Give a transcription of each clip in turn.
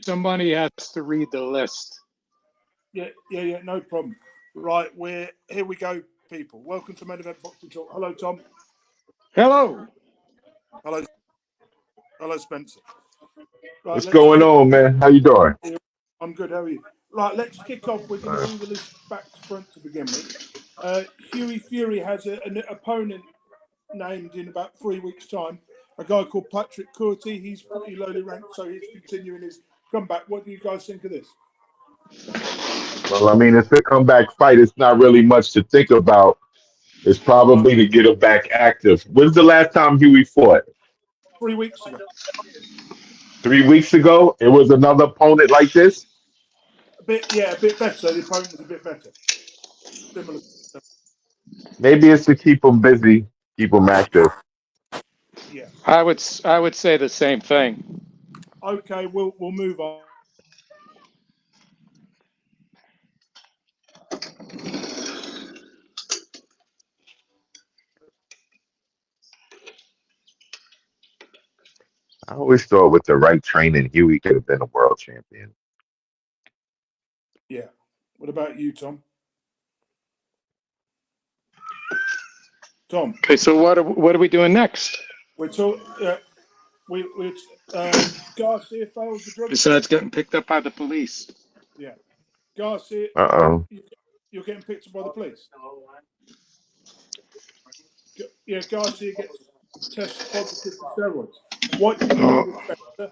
Somebody has to read the list. Yeah, no problem. Right, here we go, people. Welcome to Main Event Boxing Talk. Hello, Tom. Hello. Hello, Spencer. Right, What's going on, man? How you doing? I'm good. How are you? Right, let's kick off. We're going to do the list back to front to begin with. Hughie Fury has an opponent named in about 3 weeks' time. A guy called Patrick Courty. He's pretty lowly ranked, so he's continuing his comeback. What do you guys think of this? Well, I mean, it's a comeback fight. It's not really much to think about. It's probably to get him back active. When's the last time Huey fought? 3 weeks ago. 3 weeks ago? It was another opponent like this? A bit better. The opponent was a bit better. Similar. Maybe it's to keep him busy, keep him active. Yeah. I would say the same thing. Okay, we'll move on. I always thought with the right training, Huey could have been a world champion. Yeah. What about you, Tom? Tom. Okay, so what are we doing next? We're talking. Garcia fails the drug Besides test. getting picked up by the police. Yeah. Garcia. Uh-oh. You're getting picked up by the police. Yeah, Garcia gets tested positive for steroids. What do you think of this,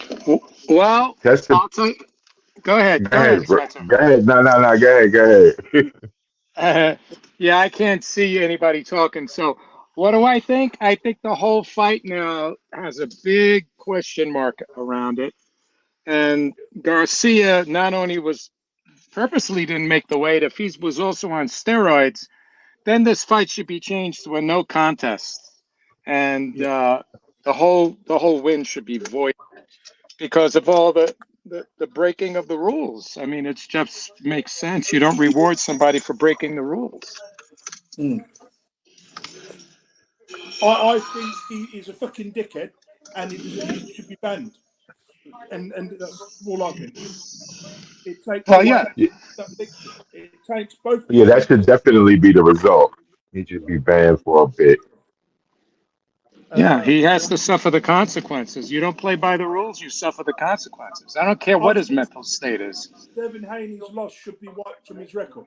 Spencer? Well, Tested. I'll tell you. Go ahead, Spencer. Go ahead. No. Go ahead. Yeah, I can't see anybody talking. So, what do I think? I think the whole fight now has a big question mark around it. And Garcia not only was purposely didn't make the weight, if he was also on steroids, then this fight should be changed to a no contest, and the whole win should be void because of all the breaking of the rules. I mean, it just makes sense. You don't reward somebody for breaking the rules. I think he's a fucking dickhead, and he should be banned. And that's all I think. It takes away that victory. It takes both. Yeah, that should definitely be the result. He should be banned for a bit. Yeah, he has to suffer the consequences. You don't play by the rules, you suffer the consequences. I don't care what his mental state is. Devin Haney's loss should be wiped from his record.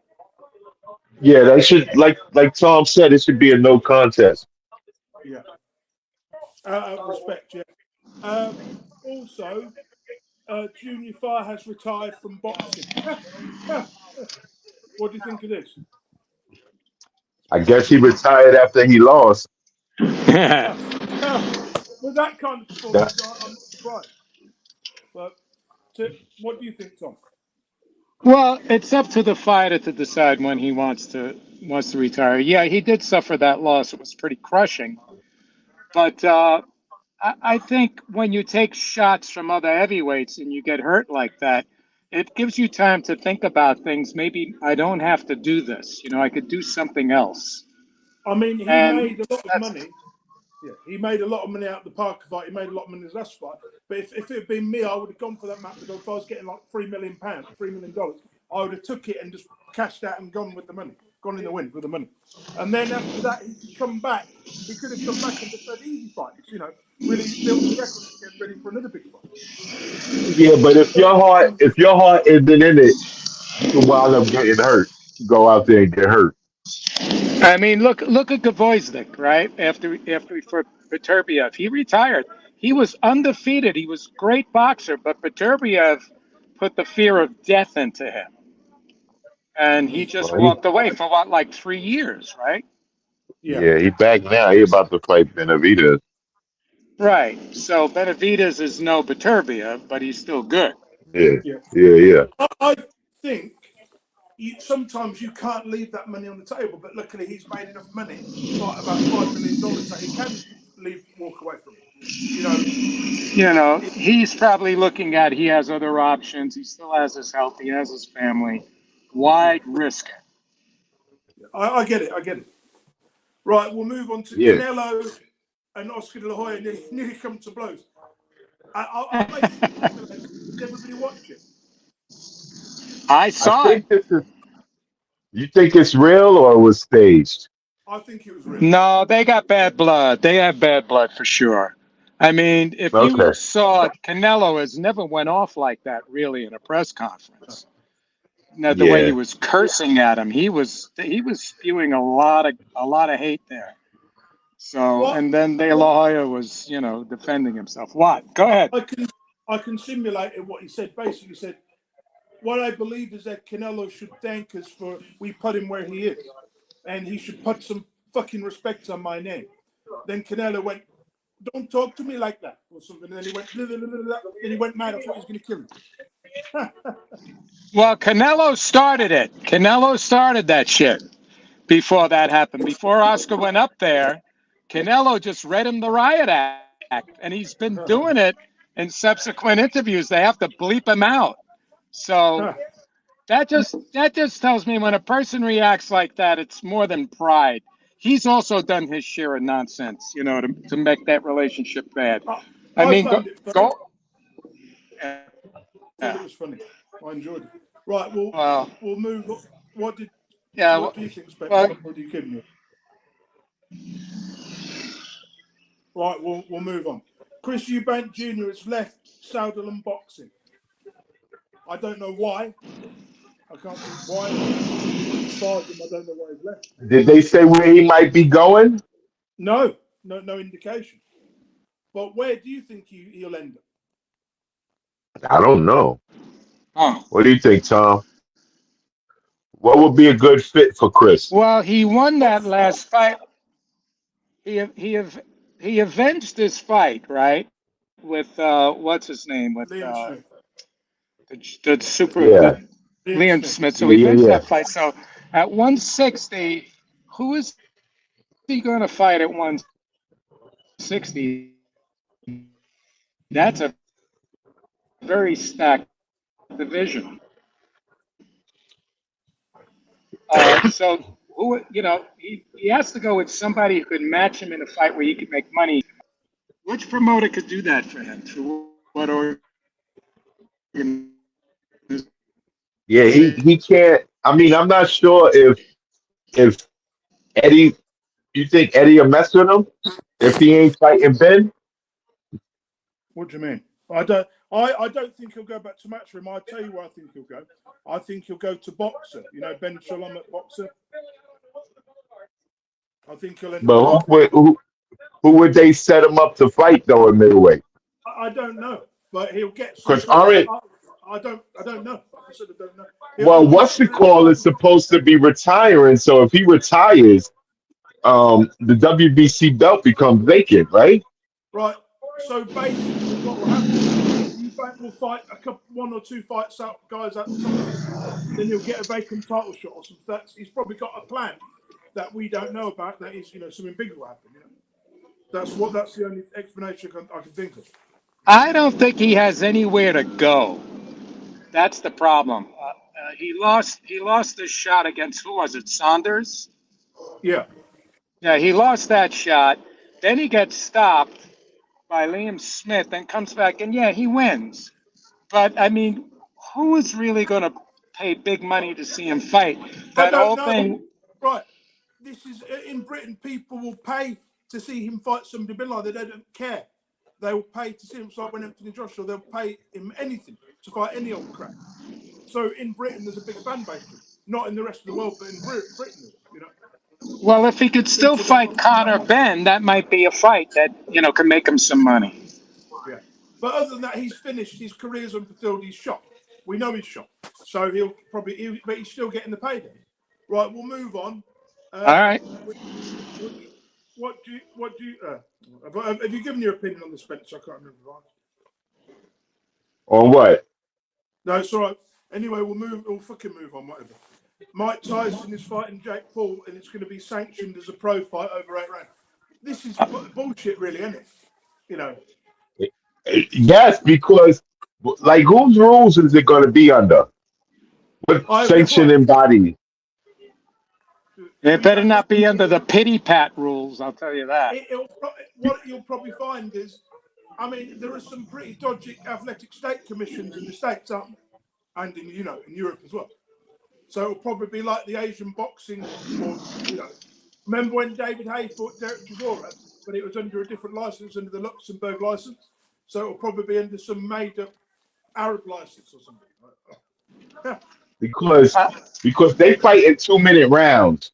Yeah, that should, like Tom said, it should be a no contest. Yeah. Respect, yeah. Also, Junior Fire has retired from boxing. What do you think of this? I guess he retired after he lost. With that kind of performance, I'm not surprised. But what do you think, Tom? Well, it's up to the fighter to decide when he wants to retire. Yeah, he did suffer that loss. It was pretty crushing. But I think when you take shots from other heavyweights and you get hurt like that, it gives you time to think about things. Maybe I don't have to do this. I could do something else. I mean, he made a lot of money. Yeah, he made a lot of money out of the Parker fight. He made a lot of money in his last fight. But if it had been me, I would have gone for that match because if I was getting like £3 million, $3 million, I would have took it and just cashed out and gone with the money, gone in the wind with the money. And then after that, he could come back. He could have come back and just had easy fights, really built his record and get ready for another big fight. Yeah, but if your heart isn't in it, you wind up getting hurt. Go out there and get hurt. I mean, look at Gavoisnik, right? After he fought Beterbiev, he retired. He was undefeated. He was a great boxer, but Beterbiev put the fear of death into him, and he just walked away for like 3 years, right? Yeah, he back now. He about to fight Benavidez. Right. So Benavidez is no Beterbiev, but he's still good. Yeah. I think sometimes you can't leave that money on the table, but luckily he's made enough money, like about $5 million, that he can walk away from it. He's probably looking at he has other options. He still has his health. He has his family. Why risk it? I get it. Right, we'll move on to Canelo and Oscar De La Hoya nearly come to blows. I'll basically did everybody watch it? I I saw it. think this is. You think it's real or it was staged? I think it was real. No, they got bad blood. They have bad blood for sure. I mean, if you Okay. saw Canelo has never went off like that really in a press conference. Now, the way he Yeah. was cursing at him, he was spewing a lot of hate there. So, What and then De La Hoya was, defending himself. What? Go ahead. I can simulate it. What he said basically said, what I believe is that Canelo should thank us for we put him where he is, and he should put some fucking respect on my name. Then Canelo went, "Don't talk to me like that," or something. And then he went, blah, blah, blah, blah, blah. Then he went mad. I thought he was going to kill him. Well, Canelo started it. Canelo started that shit before that happened. Before Oscar went up there, Canelo just read him the riot act, and he's been doing it in subsequent interviews. They have to bleep him out. So that just tells me when a person reacts like that, it's more than pride. He's also done his share of nonsense, to make that relationship bad. I I mean, found it funny. go. I thought it was funny. I enjoyed it. Right, Well, we'll move. What do you think, Spectre? well, What do you give me? Right, we'll move on. Chris Eubank Jr. has left Southern Boxing. I don't know why. I can't think why. As far as I don't know why he's left. Did they say where he might be going? No indication. But where do you think he'll end up? I don't know. oh. What do you think, Tom? What would be a good fit for Chris? Well, he won that last fight. He avenged this fight, right? With what's his name? With Liam Smith. the super Yeah. Liam Smith. So Yeah, he yeah, avenged yeah. that fight. So at 160, who is he going to fight at 160? That's a very stacked division. So he has to go with somebody who could match him in a fight where he could make money. Which promoter could do that for him? Through what organization? Yeah, he can't. I mean, I'm not sure if Eddie. You think Eddie will mess with him if he ain't fighting Ben? What do you mean? I don't think he'll go back to Matchroom. I'll tell you where I think he'll go. I think he'll go to Boxer. Ben Shalom at Boxer. I think he'll end up. But who would they set him up to fight though in middleweight? I don't know, but he'll get some. Because aren't I don't know. I said I don't know. well, what's the call is supposed to be retiring. So if he retires, the WBC belt becomes vacant, right? Right. So basically, what will happen? Eubank will fight one or two fights out, guys at the top. Then he'll get a vacant title shot or something. He's probably got a plan that we don't know about. That is, something big will happen. That's the only explanation I can think of. I don't think he has anywhere to go. That's the problem. He lost his shot against, who was it? Saunders? Yeah. Yeah, he lost that shot. Then he gets stopped by Liam Smith and comes back, and yeah, he wins. But I mean, who is really going to pay big money to see him fight? That whole thing. Right. This is in Britain. People will pay to see him fight somebody. Bin Laden. They don't care. They will pay to see him. So like when Anthony Joshua, they'll pay him anything to fight any old crap. So in Britain, there's a big fan base. Not in the rest of the world, but in Britain, Well, if he could still fight Conor Ben, that might be a fight that can make him some money. Yeah, but other than that, he's finished. His career's unfulfilled. He's shot. We know he's shot. So but he's still getting the payday. Right, we'll move on. All right. What do you? Have you given your opinion on the Spencer? I can't remember. Right? On what? No, it's all right. Anyway, we'll fucking move on. Whatever. Mike Tyson is fighting Jake Paul, and it's going to be sanctioned as a pro fight over 8 rounds. This is bullshit, really, isn't it? Yes, because like whose rules is it going to be under? What sanctioning body? It better not be under the pity pat rules. I'll tell you that. What you'll probably find is I mean, there are some pretty dodgy athletic state commissions in the States, aren't there? And in in Europe as well. So it'll probably be like the Asian boxing board, Remember when David Hay fought Derek Chisora, but it was under a different license, under the Luxembourg license. So it'll probably be under some made-up Arab license or something. Because they fight in 2-minute rounds.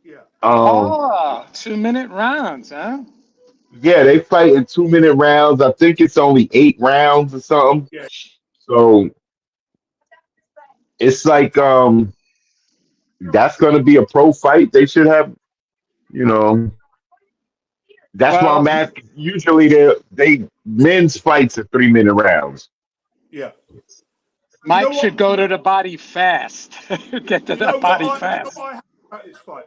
Yeah. 2-minute rounds, huh? Yeah, they fight in 2-minute rounds. I think it's only 8 rounds or something. Yeah. So it's like that's gonna be a pro fight. They should have, that's why I'm asking. Usually they men's fights are 3-minute rounds. Yeah. Mike should go to the body fast. Get to the body fast. I have about this fight.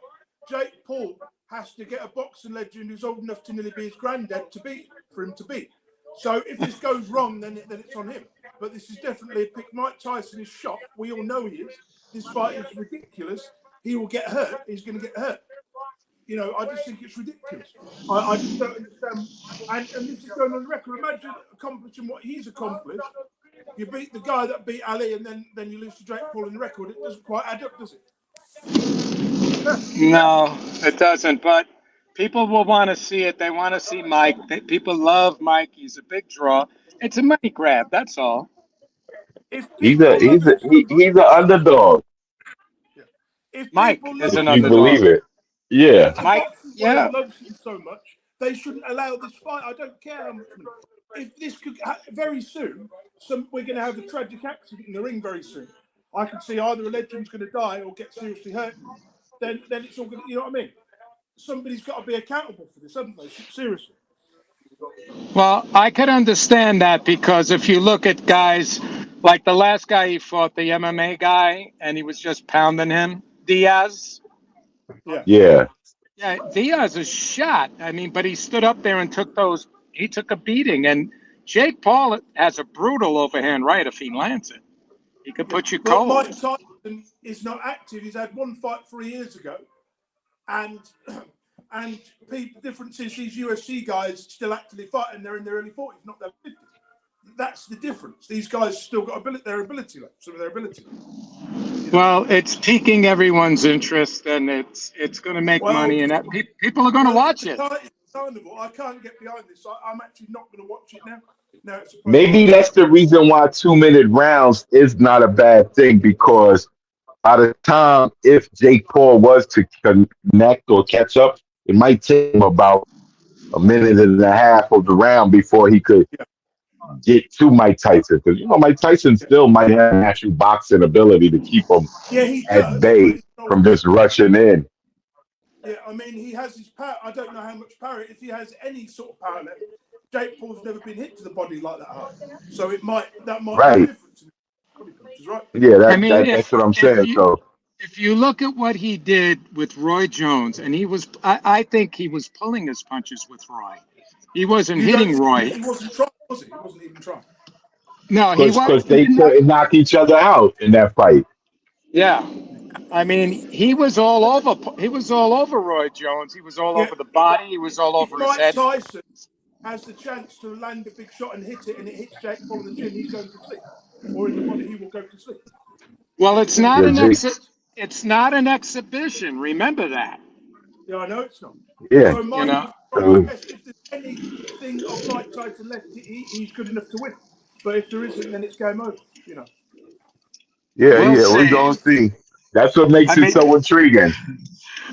Jake Paul has to get a boxing legend who's old enough to nearly be his granddad for him to beat. So if this goes wrong, then it's on him. But this is definitely a pick. Mike Tyson is shot. We all know he is. This fight is ridiculous. He will get hurt. He's going to get hurt. I just think it's ridiculous. I just don't understand. And this is going on the record. Imagine accomplishing what he's accomplished. You beat the guy that beat Ali, and then you lose to Jake Paul in the record. It doesn't quite add up, does it? No, it doesn't. But people will want to see it. They want to see Mike. People love Mike. He's a big draw. It's a money grab. That's all. He's an underdog. Mike is an You underdog. believe it? Yeah. Mike, yeah. Loves him so much. They shouldn't allow this fight. I don't care how much. If this could very soon, we're going to have a tragic accident in the ring very soon. I can see either a legend's going to die or get seriously hurt. Then it's all going to, you know what I mean? Somebody's got to be accountable for this, haven't they? Seriously. Well, I could understand that because if you look at guys like the last guy he fought, the MMA guy, and he was just pounding him, Diaz. Yeah. Yeah, Diaz is shot. I mean, but he stood up there and he took a beating. And Jake Paul has a brutal overhand right if he lands it. He could put you cold. Mike Tyson is not active. He's had one fight 3 years ago. And the difference is these UFC guys still actively fighting. They're in their early 40s, not their 50s. That's the difference. These guys still got their ability left, some of their ability left. Well, it's piquing everyone's interest, and it's going to make money, and people are going to watch it. I can't get behind this. I'm actually not going to watch it now. Maybe that's the reason why 2-minute rounds is not a bad thing, because by the time if Jake Paul was to connect or catch up, it might take him about a minute and a half of the round before he could get to Mike Tyson. Because Mike Tyson still might have natural boxing ability to keep him at bay from just rushing in. Yeah, I mean, he has his power. I don't know how much power. If he has any sort of power left, Jake Paul's never been hit to the body like that hard. So that might be the difference. Right? Yeah, that's what I'm saying. If you look at what he did with Roy Jones, and I think he was pulling his punches with Roy. He wasn't hitting Roy. He wasn't trying, was he? He wasn't even trying. No, he wasn't. Because they couldn't knock each other out in that fight. Yeah. I mean, he was all over Roy Jones. He was all over the body. He was all over his head. Mike Tyson has the chance to land a big shot and hit it, and it hits Jake Paul in the chin, he's going to sleep. Or in the body, he will go to sleep. Well, it's not an exhibition. Remember that. Yeah, I know it's not. Yeah. So if there's anything of Mike Tyson left, he's good enough to win. But if there isn't, then it's game over. Yeah, we're going to see. That's what makes it so intriguing.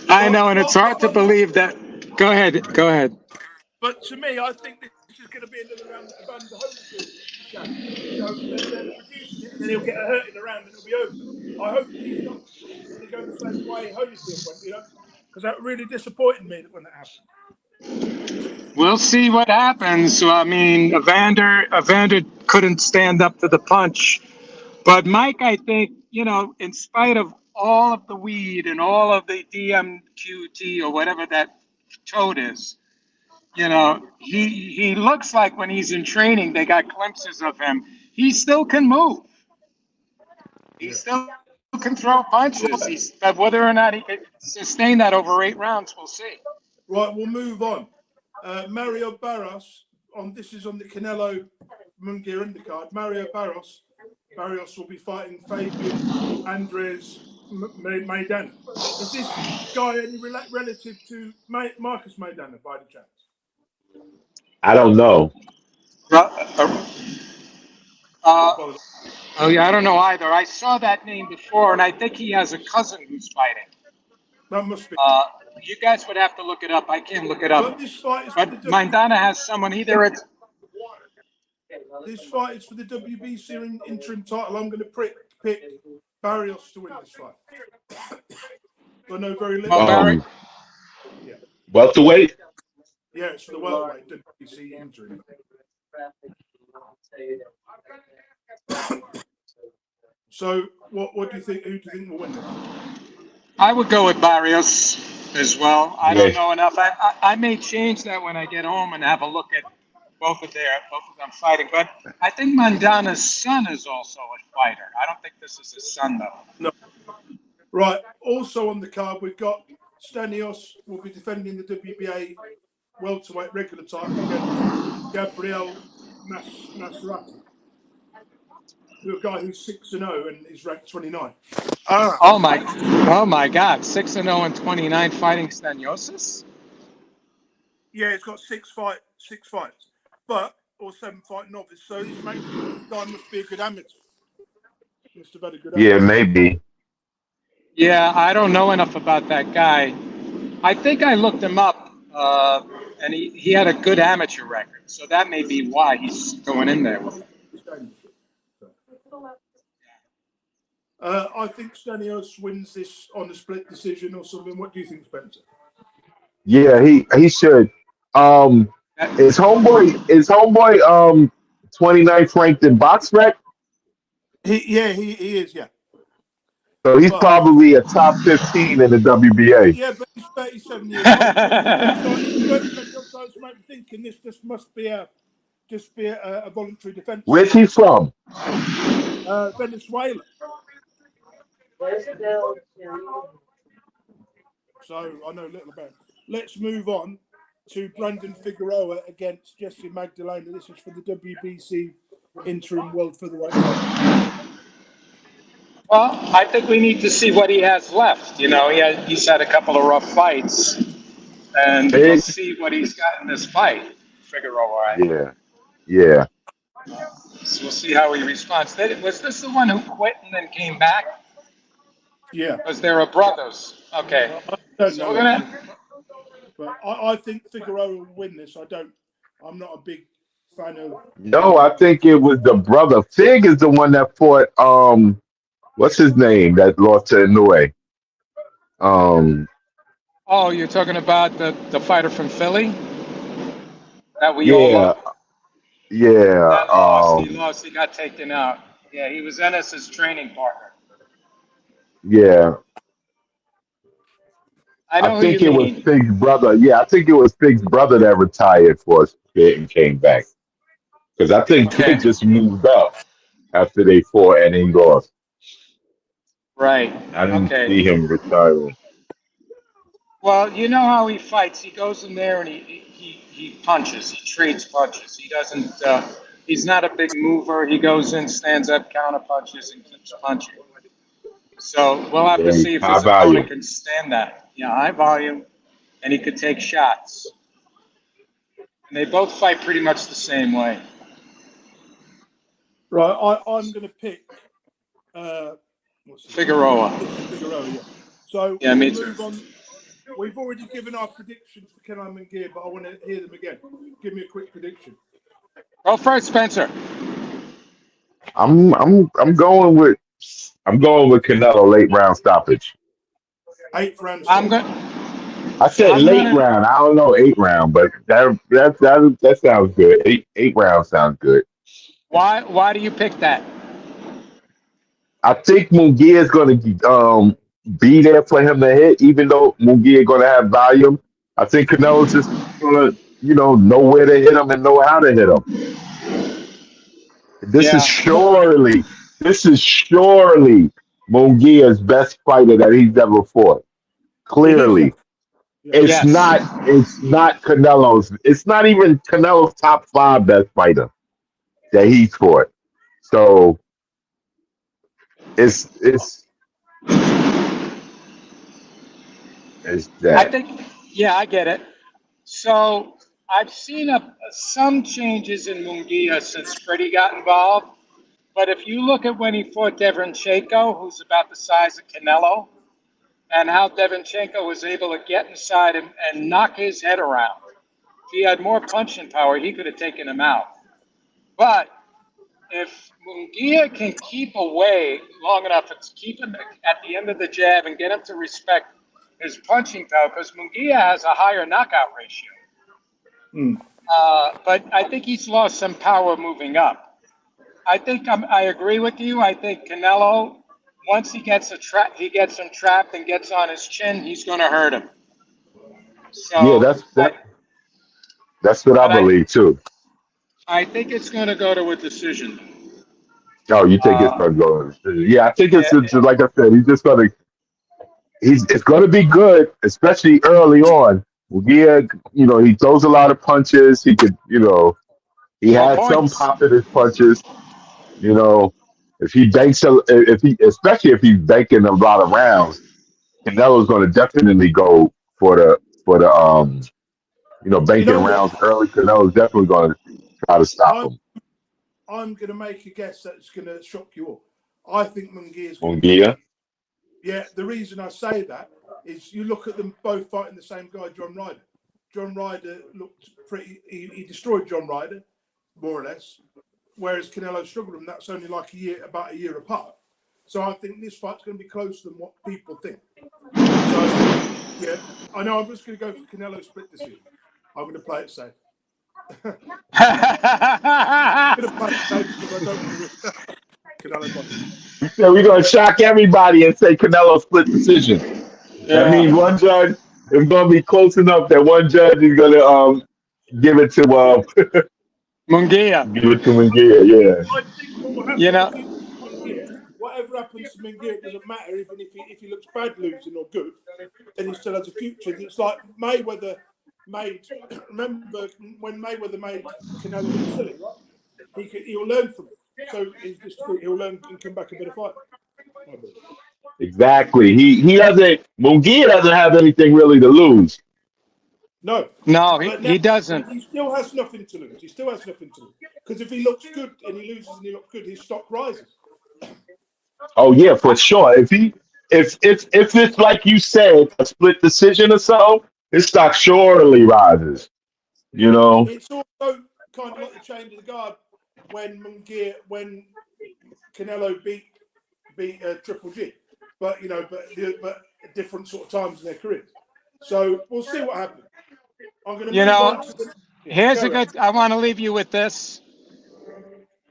I know, and it's hard to believe that. Go ahead. But to me, I think this is going to be another round of Evander Holyfield. They're producing it, and then he'll get hurt in the round, and it'll be over. I hope he's not going to go the same way Holyfield went, because that really disappointed me when that happened. We'll see what happens. I mean, Evander couldn't stand up to the punch. But Mike, I think, in spite of all of the weed and all of the DMQT or whatever that toad is, he looks like when he's in training, they got glimpses of him. He still can move. He still can throw punches. But whether or not he can sustain that over 8 rounds, we'll see. Right, we'll move on. Mario Barros this is on the Canelo Munguia undercard. Mario Barrios. Barrios will be fighting Fabian Andres Maidana. Is this guy any relative to Marcus Maidana by the chance? I don't know. Oh yeah, I don't know either. I saw that name before, and I think he has a cousin who's fighting. That must be. You guys would have to look it up. I can't look it up. But this fight is But Maidana has someone either. This fight is for the WBC interim title. I'm going to pick Barrios to win this fight. I know very little. Yeah. Welterweight? Yeah, it's for the welterweight WBC interim. So, what do you think? Who do you think will win this? I would go with Barrios as well. I don't know enough. I may change that when I get home and have a look at both of them fighting. But I think Maidana's son is also a fighter. I don't think this is his son though. No. Right. Also on the card, we've got Stanios will be defending the WBA welterweight regular title against Gabriel Nasrati, a guy who's 6-0 and is ranked 29. Oh my God! 6-0 and 29 fighting Staniosis. Yeah, he's got 6 fights, or 7 fight novice. So this makes this guy must be a good amateur. Must have had a good amateur. Yeah, maybe. Yeah, I don't know enough about that guy. I think I looked him up, and he had a good amateur record. So that may be why he's going in there with it. I think Stanios wins this on a split decision or something. What do you think, Spencer? Yeah, he should. Is homeboy 29th ranked in box rec? He is, yeah. So he's probably a top 15 in the WBA. Yeah, but he's 37 years old. So it's made me thinking this must be a voluntary defense. Where's he from? Venezuela. So I know a little about it. Let's move on to Brandon Figueroa against Jesse Magdalena. This is for the WBC interim world featherweight. Well, I think we need to see what he has left. You know, he's had a couple of rough fights, and we'll see what he's got in this fight, Figueroa. Yeah. So we'll see how he responds. Was this the one who quit and then came back? Yeah. Was there a brothers? Okay. I don't know. But I think Figueroa will win this. I'm not a big fan of. No, I think it was the brother. Fig is the one that fought. What's his name? That lost to Inoue. Oh, you're talking about the fighter from Philly? That we all love? Yeah. He lost. He got taken out. Yeah, he was Ennis's training partner. Yeah. I think it was Fig's brother. Yeah, I think it was Fig's brother that retired for a bit and came back. Because I think Fig just moved up after they fought and he lost. Right. I didn't see him retiring. Well, you know how he fights. He goes in there and he punches. He trades punches. He doesn't. He's not a big mover. He goes in, stands up, counter punches, and keeps punching. So we'll have to see if his opponent can stand that. Yeah, high volume, and he could take shots. And they both fight pretty much the same way. Right, I'm going to pick Figueroa. Figueroa, yeah. So yeah, me move too. On. We've already given our predictions for Kenan Munguia, but I want to hear them again. Give me a quick prediction. Go first, Spencer. I'm going with Canelo late round stoppage. 8th round. I said late round. I don't know 8th round, but that sounds good. Eight rounds sounds good. Why do you pick that? I think Munguia is going to be there for him to hit, even though Munguia is going to have volume. I think Canelo's just going to, know where to hit him and know how to hit him. This is surely Munguia's best fighter that he's ever fought. Clearly. It's Yes. not. It's not Canelo's. It's not even Canelo's top five best fighter that he's fought. So it's it's I that. think, yeah, I get it. So I've seen some changes in Munguia since Freddie got involved. But if you look at when he fought Devonchenko, who's about the size of Canelo, and how Devonchenko was able to get inside him and knock his head around. If he had more punching power, he could have taken him out. But if Munguia can keep away long enough and keep him at the end of the jab and get him to respect his punching power, because Munguia has a higher knockout ratio. But I think he's lost some power moving up. I agree with you. I think Canelo, once he gets him trapped and gets on his chin, he's going to hurt him. Yeah, So, that's what I but believe too. I think it's going to go to a decision. Oh, you think it's Uh, gonna go? Yeah, I think yeah, it's like I said. He's just gonna. It's gonna be good, especially early on. Yeah, he throws a lot of punches. He could, he more has some points. pop in his punches. You know, if he banks, especially if he's banking a lot of rounds, Canelo's going to definitely go for the You banking know what? rounds early. Canelo's definitely going to try to stop I'm him. I'm going to make a guess that's going to shock you all. I think Munguia is going to beat Munguia. him. Yeah, the reason I say that is you look at them both fighting the same guy, John Ryder. John Ryder looked pretty. He destroyed John Ryder, more or less. Whereas Canelo struggled, and that's only like about a year apart. So I think this fight's going to be closer than what people think. So yeah, I know. I'm just going to go for Canelo split decision. I'm going to play it safe. I'm going to play it safe because I don't want to Canelo boxing. So we're going to shock everybody and say Canelo split decision. That means one judge is going to be close enough that one judge is going to give it to Munguia. give it to Munguia. Yeah. I think what will happen You know, if you lose to Munguia, whatever happens to Munguia, it doesn't matter. Even if he looks bad losing or good, then he still has a future. It's like Mayweather made. Remember when Mayweather made Canelo look silly, right? He'll learn from it. So he'll learn and come back a better fighter. Exactly. He doesn't. Munguia doesn't have anything really to lose. No, he doesn't. He still has nothing to lose. He still has nothing to lose because if he looks good and he loses and he looks good, his stock rises. Oh yeah, for sure. If it's like you said, a split decision or so, his stock surely rises. It's also kind of like the change of the guard when Canelo beat Triple G, but different sort of times in their careers. So we'll see what happens. I'm going to move on to the. Here's a good. I want to leave you with this.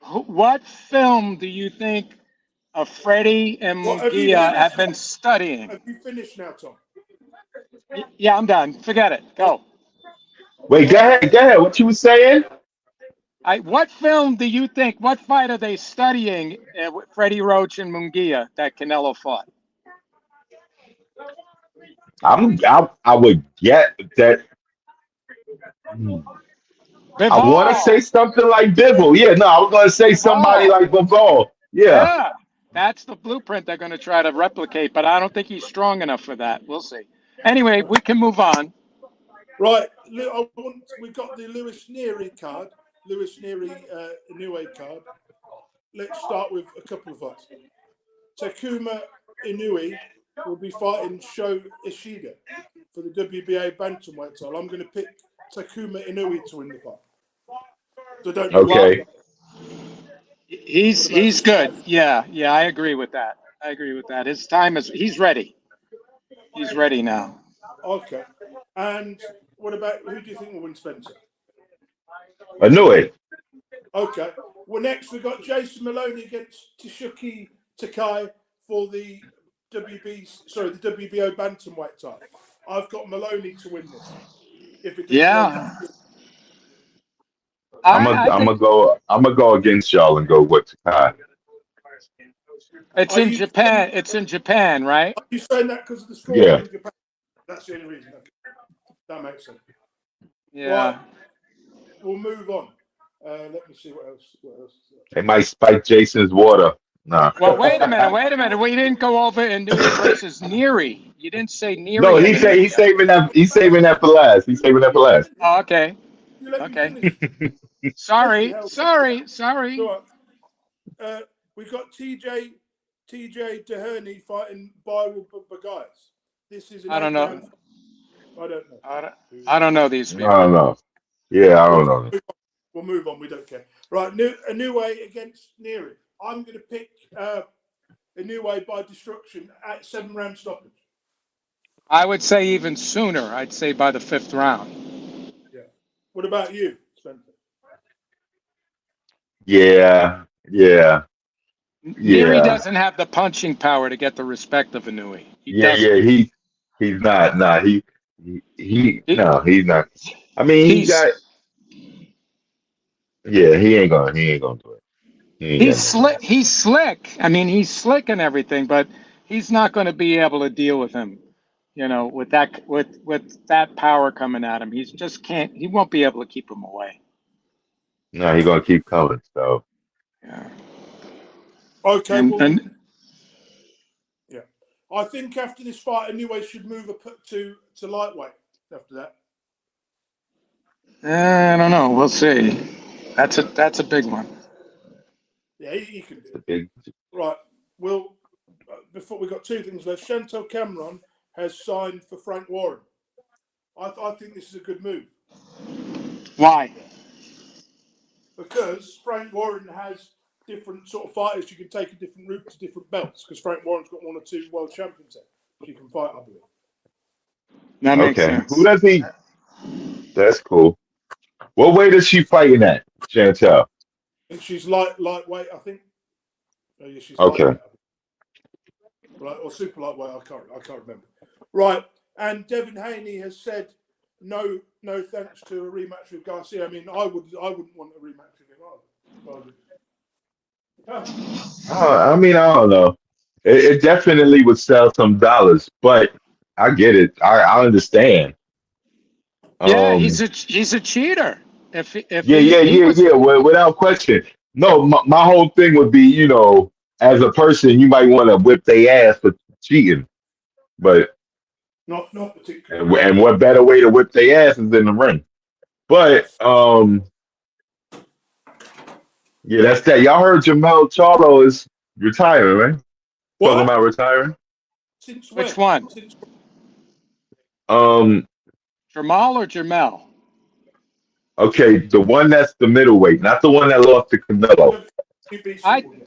What film do you think of Freddie and Munguia have been studying? Have you finished now, Tom? Yeah, I'm done. Forget it. Go. Wait, go ahead. What you were saying? What film do you think? What fight are they studying with Freddie Roach and Munguia that Canelo fought? I would get that. I want to say something like Bivol. Yeah, no, I was going to say somebody like Bivol. Yeah. That's the blueprint they're going to try to replicate, but I don't think he's strong enough for that. We'll see. Anyway, we can move on. Right. We've got the Lewis Neary card, Lewis Neary Inoue card. Let's start with a couple of fights. Takuma Inoue will be fighting Sho Ishida for the WBA bantamweight title. I'm going to pick Takuma Inoue to win the fight. So don't you Okay. He's good. Yeah, I agree with that. His time he's ready. He's ready now. Okay. And what about who do you think will win, Spencer? Inoue. Okay. Well, next we've got Jason Maloney against Tashuki Takai for the WBO bantamweight title. I've got Maloney to win this. If it I'm gonna go against y'all and go with Takai. It's in Japan. It's in Japan, right? Are you saying that because of the score? Yeah. In Japan? That's the only reason. Okay. That makes sense. Yeah. Right. We'll move on. Let me see what else. They might spike Jason's water. Nah. Well, wait a minute. We didn't go over Inouye versus Neary. You didn't say Neary. No, he's saving that. He's saving that for last. He's saving that for last. Oh, okay. You let Okay. me finish. Sorry. So, we got TJ Deherney fighting Byron Bagayas. This is an I don't know. I don't know. I don't know these I people. don't know. Yeah, I don't know. We'll move on. We don't care. Right, Inouye against Neary. I'm going to pick Inouye by destruction at 7-round stoppage. I would say even sooner. I'd say by the 5th round. Yeah. What about you, Spencer? Yeah. Neary doesn't have the punching power to get the respect of Inouye. He's not. Nah, he's not. I mean, he ain't gonna do it. He's slick. I mean, he's slick and everything, but he's not going to be able to deal with him. You know, with that power coming at him, he's just can't. He won't be able to keep him away. No, he's gonna keep coming. So Yeah. Okay. Yeah. I think after this fight, Inouye should move up to lightweight. After that. I don't know. We'll see. That's a big one. Yeah, he can do it. big. Right. Well, before we got 2 things left. Chantel Cameron has signed for Frank Warren. I think this is a good move. Why? Because Frank Warren has different sort of fighters. You can take a different route to different belts. Because Frank Warren's got 1 or 2 world champions there. You can fight, I believe. That makes sense. Who does he? That's cool. What weight is she fighting at, Chantel? And she's lightweight, I think. Oh, yeah, she's Okay. lightweight. Right, or super lightweight. I can't remember. Right, and Devin Haney has said no thanks to a rematch with Garcia. I mean, I wouldn't want a rematch with him either. I mean, I don't know. It definitely would sell some dollars, but I get it. I understand. Yeah, he's a cheater. Yeah. Without question. No, my whole thing would be, you know, as a person, you might want to whip their ass for cheating, but Not particularly. and what better way to whip their ass is in the ring? But yeah, that's that. Y'all heard Jamel Charlo is retiring, right? What? Talking about retiring. Since Which when? one? Jamal or Jamel? Okay, the one that's the middleweight, not the one that lost to Canelo.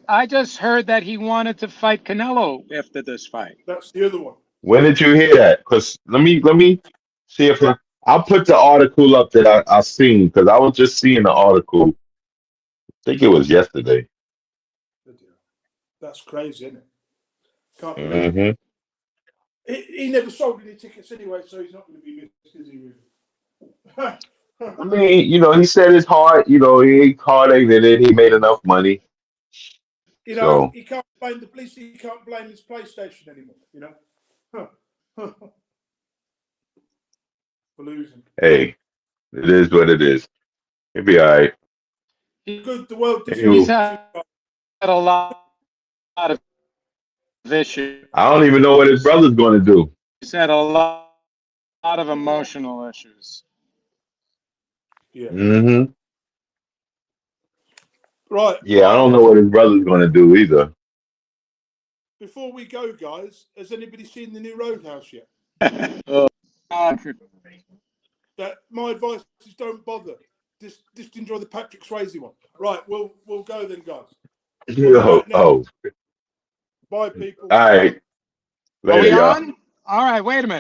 I just heard that he wanted to fight Canelo after this fight. That's the other one. When did you hear that? Because let me see if I'll put the article up that I seen, because I was just seeing the article. I think it was yesterday. That's crazy, isn't it? Can't believe it. He never sold any tickets anyway, so he's not going to be missed, is he? Really? I mean, you know, he said his heart, you know, he heartache in it. He made enough money. You know, he can't blame the police. He can't blame his PlayStation anymore. You know, for losing. Hey, it is what it is. He'll be all right. Good. The world. He's had a lot of issues. I don't even know what his brother's going to do. He's had a lot of emotional issues. Yeah. Mm-hmm. Right. Yeah, I don't know what his brother's going to do either. Before we go, guys, has anybody seen the new Roadhouse yet? That my advice is don't bother. Just enjoy the Patrick Swayze one. Right. We'll go then, guys. Oh. Bye, people. All right. Are we on? All right. Wait a minute.